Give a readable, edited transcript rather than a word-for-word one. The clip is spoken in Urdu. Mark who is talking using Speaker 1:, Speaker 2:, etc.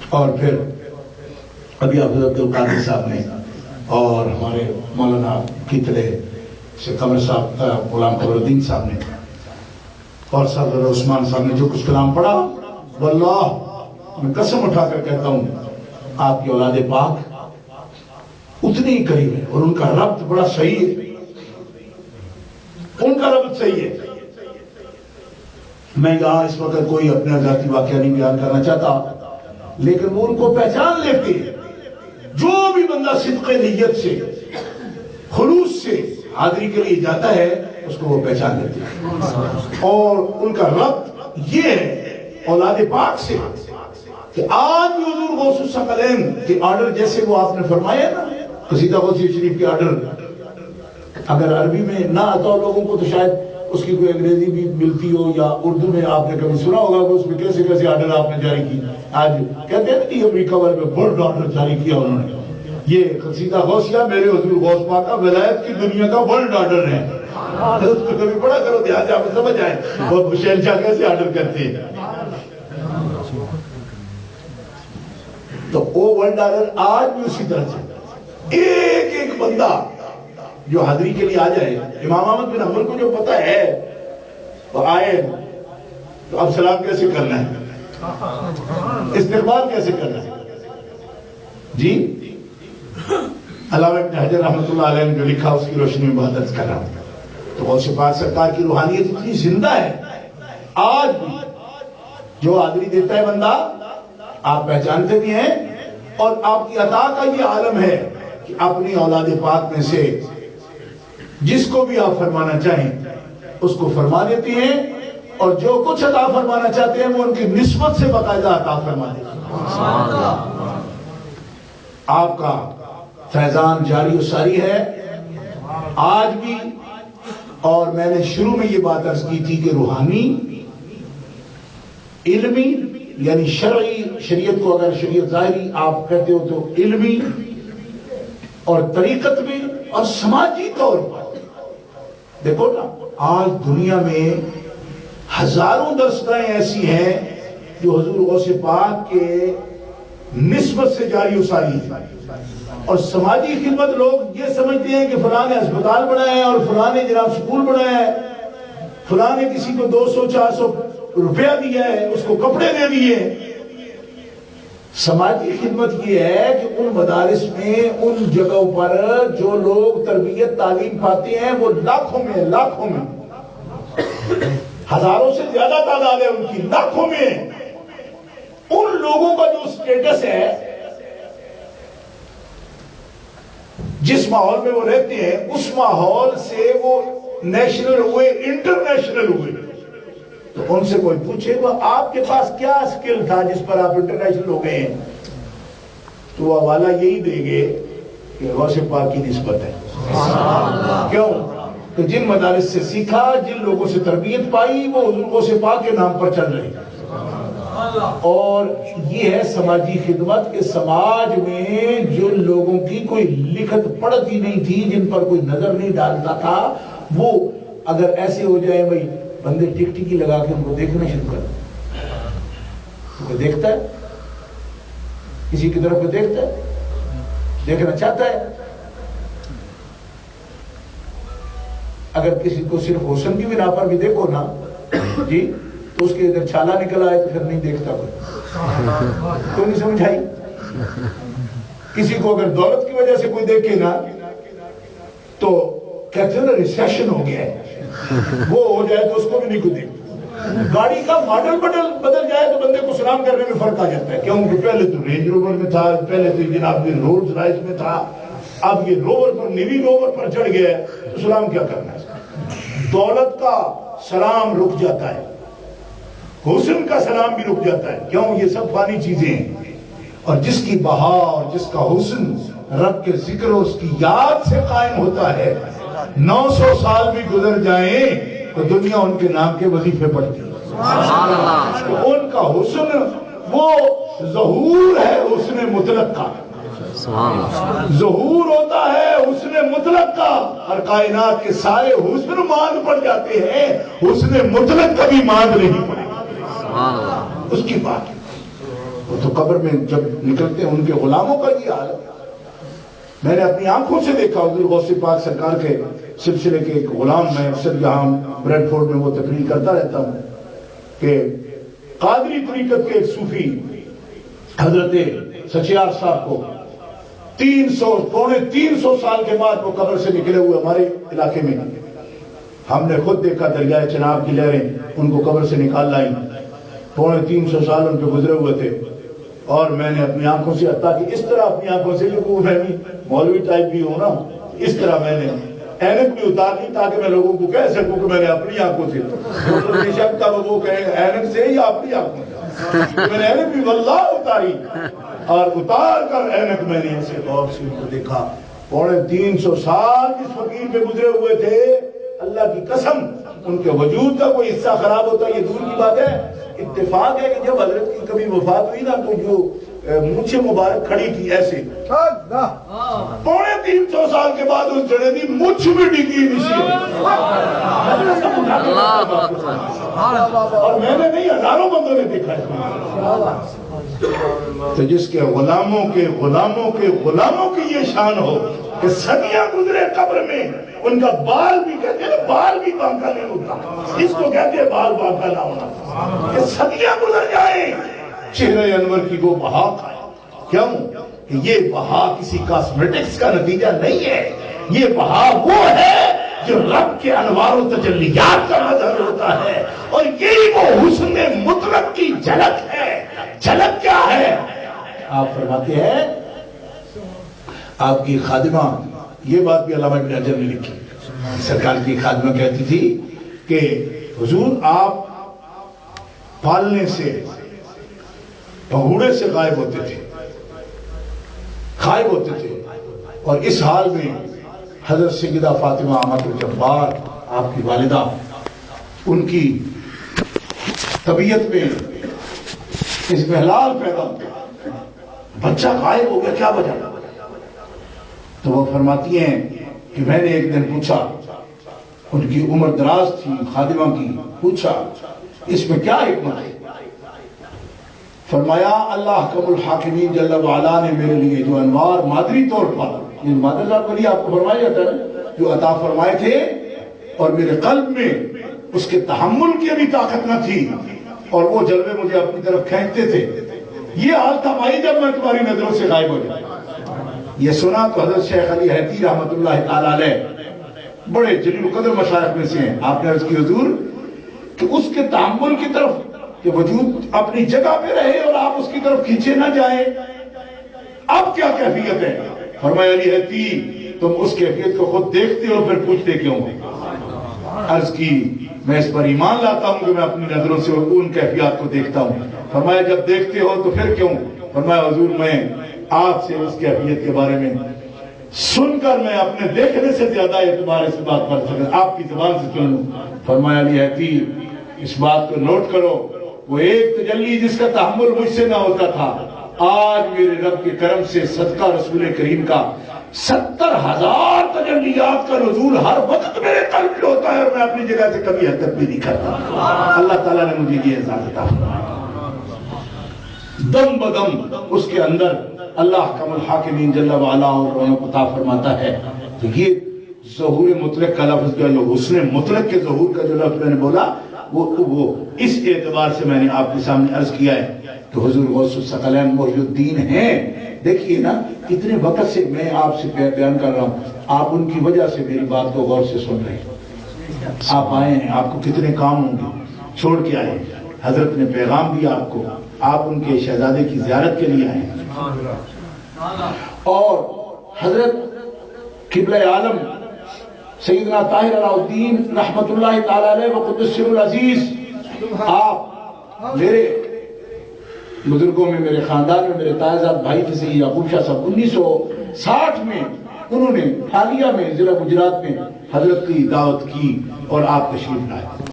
Speaker 1: اور پھر ابھی حافظ عبدالقادر صاحب نے اور ہمارے مولانا کتلے سے قمر صاحب غلام قمر الدین صاحب نے اور سردار عثمان صاحب نے جو کچھ کلام پڑھا، واللہ میں قسم اٹھا کر کہتا ہوں آپ کی اولاد پاک اتنی ہی قریب ہے، اور ان کا ربط بڑا صحیح ہے، ان کا ربط صحیح ہے۔ میں یہاں اس وقت کوئی اپنا ذاتی واقعہ نہیں بیان کرنا چاہتا، لیکن وہ ان کو پہچان لیتے ہیں۔ جو بھی بندہ صدق نیت سے خلوص سے حاضری کے لیے جاتا ہے اس کو وہ پہچان لیتے ہیں، اور ان کا ربط یہ ہے اولاد پاک سے کہ آج بھی حضور غوث الثقلین کے آرڈر جیسے وہ آپ نے فرمایا نا، قصیدہ غوثی شریف کے آرڈر اگر عربی میں نہ آتا ہو لوگوں کو تو شاید اس کی کوئی انگریزی بھی ملتی ہو، یا اردو میں آپ نے کبھی سنا ہوگا کہ اس میں کیسے کیسے آرڈر آپ نے جاری کی۔ آج کہتے ہیں کہ امریکہ والے میں ورلڈ آرڈر جاری کیا انہوں نے، یہ قصیدہ غوثیہ میرے حضور غوث پاک کا ولایت کی دنیا کا ورلڈ آرڈر ہے۔ اس کو کبھی پڑھا کرو دھیان سے، آپ کو سمجھ آئے وہ شہنشاہ کیسے آرڈر کرتے ہیں۔ تو وہ ورلڈ آرڈر آج بھی اسی طرح سے ایک ایک بندہ جو حاضری کے لیے آ جائے، امام احمد بن حنبل کو جو پتہ ہے وہ آئے تو اب سلام کیسے کرنا ہے، استقبال کیسے کرنا ہے۔ جی علامہ ابن حجر رحمۃ اللہ علیہ نے جو لکھا اس کی روشنی میں بہت عرض کر رہا ہوں۔ تو غوث پاک سرکار کی روحانیت اتنی زندہ ہے، آج بھی جو حاضری دیتا ہے بندہ آپ پہچانتے بھی ہیں، اور آپ کی عطا کا یہ عالم ہے کہ اپنی اولاد پاک میں سے جس کو بھی آپ فرمانا چاہیں اس کو فرما دیتے ہیں، اور جو کچھ عطا فرمانا چاہتے ہیں وہ ان کی نسبت سے باقاعدہ عطا فرما دیتے ہیں۔ آپ کا فیضان جاری و ساری ہے آج بھی، اور میں نے شروع میں یہ بات عرض کی تھی کہ روحانی، علمی یعنی شرعی، شریعت کو اگر شریعت ظاہری آپ کہتے ہو تو علمی اور طریقت میں اور سماجی طور پر دیکھو نا، آج دنیا میں ہزاروں درسگاہیں ایسی ہیں جو حضور غوث پاک کے نسبت سے جاری و ساری ہے، اور سماجی خدمت لوگ یہ سمجھتے ہیں کہ فلاں نے ہسپتال بنایا ہے اور فلاں نے جناب سکول بنایا ہے، فلاں نے کسی کو 200-400 روپیہ دیا ہے، اس کو کپڑے دے دیے۔ سماجی خدمت یہ ہے کہ ان مدارس میں، ان جگہوں پر جو لوگ تربیت تعلیم پاتے ہیں وہ لاکھوں میں ہزاروں سے زیادہ تعداد ہے ان کی، لاکھوں میں، ان لوگوں کا جو سٹیٹس ہے، جس ماحول میں وہ رہتے ہیں، اس ماحول سے وہ نیشنل ہوئے، انٹرنیشنل ہوئے، تو ان سے کوئی پوچھے گا آپ کے پاس کیا سکل تھا جس پر آپ انٹرنیشنل ہو گئے ہیں، تو وہ حوالہ یہی دیں گے کہ غوث پاک کی نسبت ہے۔ کیوں کہ جن مدارس سے سیکھا، جن لوگوں سے تربیت پائی، وہ حضور غوث پاک کے نام پر چل رہے ہیں۔ اور یہ ہے سماجی خدمت کہ سماج میں جن لوگوں کی کوئی لکھت پڑھت ہی نہیں تھی، جن پر کوئی نظر نہیں ڈالتا تھا، وہ اگر ایسے ہو جائے بھائی بندے ٹک ٹکی لگا کے ان کو دیکھنا شروع کر، کوئی دیکھتا ہے کسی کی طرف، کوئی دیکھتا ہے، دیکھنا چاہتا ہے۔ اگر کسی کو صرف حسن کی بنا پر بھی دیکھو نا جی، تو اس کے ادھر چھالا نکل آئے تو پھر نہیں دیکھتا کوئی نہیں سمجھ آئی۔ کسی کو اگر دولت کی وجہ سے کوئی دیکھے نا تو کہتے ہیں نا ریسیشن ہو گیا ہے، وہ ہو جائے تو اس کو بھی نہیں کوئی دیکھتا۔ گاڑی کا ماڈل بدل جائے تو بندے کو سلام کرنے میں فرق آ جاتا ہے، کیونکہ پہلے تو رینج روور میں تھا، پہلے تو جناب یہ رولز رائس میں تھا، اب یہ روور پر، نیوی روور پر چڑھ گیا ہے، تو سلام کیا کرنا ہے؟ دولت کا سلام رک جاتا ہے، حسن کا سلام بھی رک جاتا ہے، کیوں؟ یہ سب فانی چیزیں ہیں، اور جس کی بہا اور جس کا حسن رب کے ذکر اور اس کی یاد سے قائم ہوتا ہے، 900 سال بھی گزر جائیں تو دنیا ان کے نام کے وظیفے پڑھتی ہے۔ ان کا حسن وہ ظہور ہے حسن مطلق کا، ظہور ہوتا ہے حسن مطلق کا، اور کائنات کے سارے حسن ماند پڑ جاتے ہیں، حسن مطلق کبھی ماند نہیں پڑے، اس کی بات۔ وہ تو قبر میں جب نکلتے ہیں ان کے غلاموں کا یہ حال ہے. میں نے اپنی آنکھوں سے دیکھا حضور غوث پاک سرکار کے سلسلے کے ایک غلام، میں اکثر یہاں بریڈ فورڈ میں وہ تقریر کرتا رہتا ہوں کہ قادری طریقت کے ایک صوفی حضرت سچیار صاحب کو 300 سال کے بعد وہ قبر سے نکلے ہوئے ہمارے علاقے میں. ہم نے خود دیکھا دریائے چناب کی لہریں ان کو قبر سے نکال لائیں. 350 سال ان پہ گزرے ہوئے تھے اور میں نے اپنی آنکھوں سے حتیٰ کہ اس طرح اپنی آنکھوں سے جو وہ فہمی مولوی ٹائپ بھی ہوں نا، اس طرح میں نے اینک بھی اتار لی تاکہ میں لوگوں کو کہہ سکوں کہ میں نے اپنی آنکھوں سے، بے شک تھا وہ کہیں اینک سے یا اپنی آنکھوں سے. میں نے اینک بھی واللہ اتاری اور اتار کر اینک میں نے ایسے غور سے ان کو دیکھا. 350 سال جس فقیر پہ گزرے ہوئے تھے، اللہ کی قسم ان کے وجود کا کوئی حصہ خراب ہوتا یہ دور کی بات ہے. اتفاق ہے کہ جب حضرت کی کبھی وفات ہوئی نا تو جو مونچھے مبارک کھڑی تھی ایسے 350 سال کے بعد اس جڑے دی مونچھ بھی ڈگی نہیں. اور میں نے نہیں، ہزاروں بندوں نے دیکھا ہے. تو جس کے غلاموں کی یہ شان ہو کہ صدیاں گزرے قبر میں، ان کا بال بھی کہتے ہیں بال بھی بانکا نہیں ہوتا، اس کو کہتے ہیں بال بانکا نہ ہونا. کہ صدیاں گزر جائیں چہرے انور کی وہ بہا کھائے. کیوں کہ یہ بہا کسی کاسمیٹکس کا نتیجہ نہیں ہے، یہ بہا وہ ہے جو رب کے انوار و تجلیات کا مظہر ہوتا ہے، اور یہی وہ حسن مطلق کی جھلک ہے. جھلک کیا ہے؟ آپ فرماتے ہیں آپ کی خادمہ، یہ بات بھی علامہ ابن حجر نے لکھی، سرکار کی خادمہ کہتی تھی کہ حضور آپ پالنے سے بھگوڑے سے غائب ہوتے تھے اور اس حال میں حضرت سیدہ فاطمہ امۃ الجبار آپ کی والدہ، ان کی طبیعت میں اضمحلال پیدا ہوا، بچہ غائب ہو گیا، کیا وجہ؟ تو وہ فرماتی ہیں کہ میں نے ایک دن پوچھا، ان کی عمر دراز تھی خادمہ کی، پوچھا اس میں کیا حکمت ہے؟ فرمایا اللہ حکم الحاکمین جل وعلا نے میرے لیے جو انوار مادری طور پر، یہ مادر صاحب کے لیے آپ کو فرمایا جاتا ہے، جو عطا فرمائے تھے، اور میرے قلب میں اس کے تحمل کی بھی طاقت نہ تھی اور وہ جلوے مجھے اپنی طرف کھینچتے تھے. یہ حال تھا بھائی جب میں تمہاری نظروں سے غائب ہو جاؤں. یہ سنا تو حضرت شیخ علی حیتی رحمۃ اللہ تعالیٰ علیہ بڑے جلیل القدر مشائخ میں سے ہیں. آپ نے عرض کی حضور کہ اس کے تحمل کی طرف کہ وجود اپنی جگہ پہ رہے اور آپ اس کی طرف کھینچے نہ جائیں، اب کیا کیفیت ہے؟ فرمایا علی حیتی تم اس کیفیت کو خود دیکھتے ہو پھر پوچھتے کیوں؟ عرض کی میں اس پر ایمان لاتا ہوں کہ میں اپنی نظروں سے ان کیفیات کو دیکھتا ہوں. فرمایا جب دیکھتے ہو تو پھر کیوں؟ فرمایا حضور میں آپ سے اس کیفیت کے بارے میں سن کر میں اپنے دیکھنے سے زیادہ اعتبار اس بات پر سکتا آپ کی زبان سے سن لوں. فرمایا علی حیتی اس بات کو نوٹ کرو، وہ ایک تجلی جس کا تحمل مجھ سے نہ ہوتا تھا، آج میرے رب کے کرم سے صدقہ رسول کریم کا 70,000 تجلیات کا نزول ہر وقت میرے قلب میں ہوتا ہے اور میں اپنی جگہ سے کبھی حرکت بھی نہیں کرتا. اللہ تعالیٰ نے مجھے یہ اعزاز عطا فرمایا. دم بدم اس کے اندر اللہ حکم الحاکمین جل وعلا اور رونق عطا فرماتا ہے. تو یہ ظہور مطلق کا لفظ جو ہے، حسن مطلق کے ظہور کا جو لفظ میں نے بولا، وہ اس اعتبار سے میں نے آپ کے سامنے عرض کیا ہے کہ حضور غوث الثقلین محی الدین ہیں. دیکھیے نا کتنے وقت سے میں آپ سے بیان کر رہا ہوں، آپ ان کی وجہ سے میری بات کو غور سے سن رہے ہیں. آپ آئے ہیں، آپ کو کتنے کام ہوں گے، چھوڑ کے آئے، حضرت نے پیغام دیا آپ کو، آپ ان کے شہزادے کی زیارت کے لیے آئے ہیں. اور حضرت قبلہ عالم سیدنا طاہر علاء الدین رحمت اللہ تعالیٰ علیہ وقدس سر العزیز، آپ میرے بزرگوں میں، میرے خاندان میں میرے تائزاد بھائی تھے سید یعقوب شاہ صاحب. 1960 میں انہوں نے حالیہ میں ضلع گجرات میں حضرت کی دعوت کی اور آپ تشریف لائے.